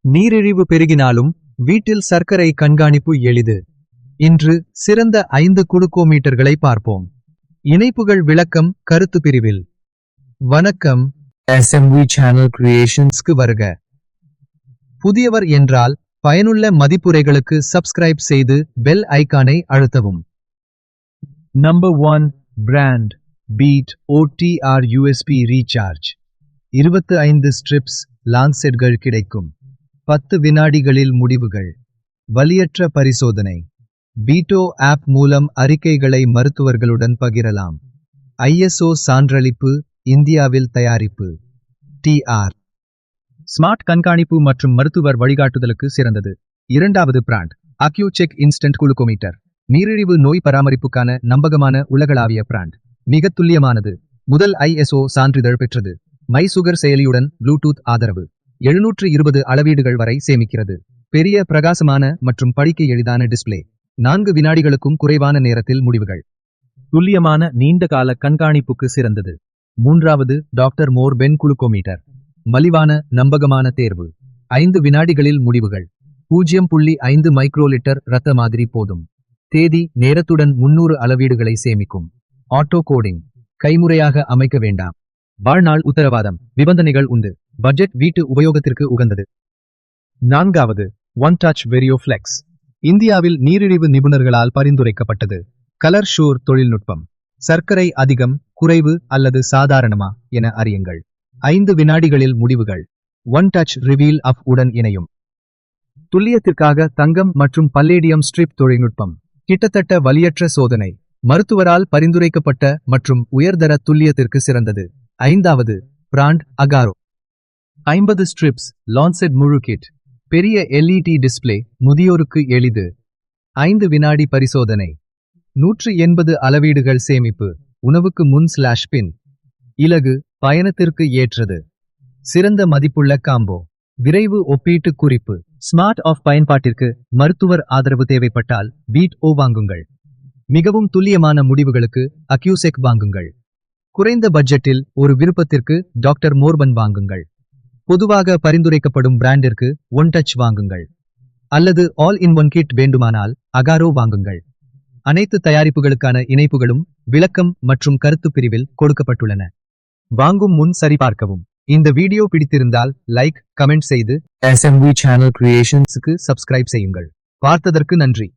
நீரிழிவு பெருகினாலும் வீட்டில் சர்க்கரை கண்காணிப்பு எளிது. இன்று சிறந்த 5 குளுக்கோமீட்டர்களை பார்ப்போம். இணைப்புகள் விளக்கம் கருத்து பிரிவில். வணக்கம், SMV சேனல் கிரியேஷன்ஸ்க்கு வருக. புதியவர் என்றால் பயனுள்ள மதிப்புரைகளுக்கு சப்ஸ்கிரைப் செய்து பெல் ஐகானை அழுத்தவும். Number 1 brand beat OTR USB recharge. 25 strips லான்செட்கள் கிடைக்கும். 10 வினாடிகளில் முடிவுகள். வலியற்ற பரிசோதனை. பீட்டோ ஆப் மூலம் அறிக்கைகளை மருத்துவர்களுடன் பகிரலாம். ISO சான்றளிப்பு, இந்தியாவில் தயாரிப்பு. TR ஸ்மார்ட் கண்காணிப்பு மற்றும் மருத்துவர் வழிகாட்டுதலுக்கு சிறந்தது. இரண்டாவது பிராண்ட் அக்யூசெக் இன்ஸ்டன்ட் குளுக்கோமீட்டர். நீரிழிவு நோய் பராமரிப்புக்கான நம்பகமான உலகளாவிய பிராண்ட். மிக துல்லியமானது. முதல் ISO சான்றிதழ் பெற்றது. மை சுகர் செயலியுடன் ப்ளூடூத் ஆதரவு. 720 அளவீடுகள் வரை சேமிக்கிறது. பெரிய பிரகாசமான மற்றும் படிக்க எளிதான டிஸ்ப்ளே. 4 வினாடிகளுக்கும் குறைவான நேரத்தில் முடிவுகள். துல்லியமான நீண்டகால கண்காணிப்புக்கு சிறந்தது. மூன்றாவது டாக்டர் மோர் பென் குளுக்கோமீட்டர். மலிவான நம்பகமான தேர்வு. 5 வினாடிகளில் முடிவுகள். 0.5 மைக்ரோலிட்டர் இரத்த மாதிரி போதும். தேதி நேரத்துடன் 300 அளவீடுகளை சேமிக்கும். Auto coding. கைமுறையாக அமைக்க வேண்டாம். வாழ்நாள் உத்தரவாதம். நிபந்தனைகள் உண்டு. பட்ஜெட் வீட்டு உபயோகத்திற்கு உகந்தது. நான்காவது ஒன் டச் வெரியோ ஃபிளெக்ஸ். இந்தியாவில் நீரிழிவு நிபுணர்களால் பரிந்துரைக்கப்பட்டது. கலர் ஷூர் தொழில்நுட்பம். சர்க்கரை அதிகம், குறைவு அல்லது சாதாரணமா என அறியுங்கள். 5 வினாடிகளில் முடிவுகள். ஒன் டச் ரிவீல் அப் உடன் இணையும். துல்லியத்திற்காக தங்கம் மற்றும் பல்லேடியம் ஸ்ட்ரிப் தொழில்நுட்பம். கிட்டத்தட்ட வலியற்ற சோதனை. மருத்துவரால் பரிந்துரைக்கப்பட்ட மற்றும் உயர்தர துல்லியத்திற்கு சிறந்தது. ஐந்தாவது பிராண்ட் அகாரோ. 50 ஸ்ட்ரிப்ஸ் லான்செட் முழு கிட். பெரிய LED டிஸ்ப்ளே, முதியோருக்கு எளிது. 5 வினாடி பரிசோதனை. 180 அளவீடுகள் சேமிப்பு. உணவுக்கு முன்/பின். இலகு பயணத்திற்கு ஏற்றது. சிறந்த மதிப்புள்ள காம்போ. விரைவு ஒப்பீட்டு குறிப்பு. ஸ்மார்ட் ஆஃப் பயன்பாட்டிற்கு மருத்துவர் ஆதரவு தேவைப்பட்டால் பீட் ஓ வாங்குங்கள். மிகவும் துல்லியமான முடிவுகளுக்கு அக்யூசெக் வாங்குங்கள். குறைந்த பட்ஜெட்டில் ஒரு விருப்பத்திற்கு டாக்டர் மோர்பன் வாங்குங்கள். பொதுவாக பரிந்துரைக்கப்படும் பிராண்டிற்கு ஒன் டச் வாங்குங்கள். அல்லது ஆல் இன் ஒன் கிட் வேண்டுமானால் அகாரோ வாங்குங்கள். அனைத்து தயாரிப்புகளுக்கான இணைப்புகளும் விளக்கம் மற்றும் கருத்து பிரிவில் கொடுக்கப்பட்டுள்ளன. வாங்கும் முன் சரிபார்க்கவும். இந்த வீடியோ பிடித்திருந்தால் லைக், கமெண்ட் செய்து SMV சேனல் கிரியேஷன்ஸ்க்கு சப்ஸ்கிரைப் செய்யுங்கள். பார்த்ததற்கு நன்றி.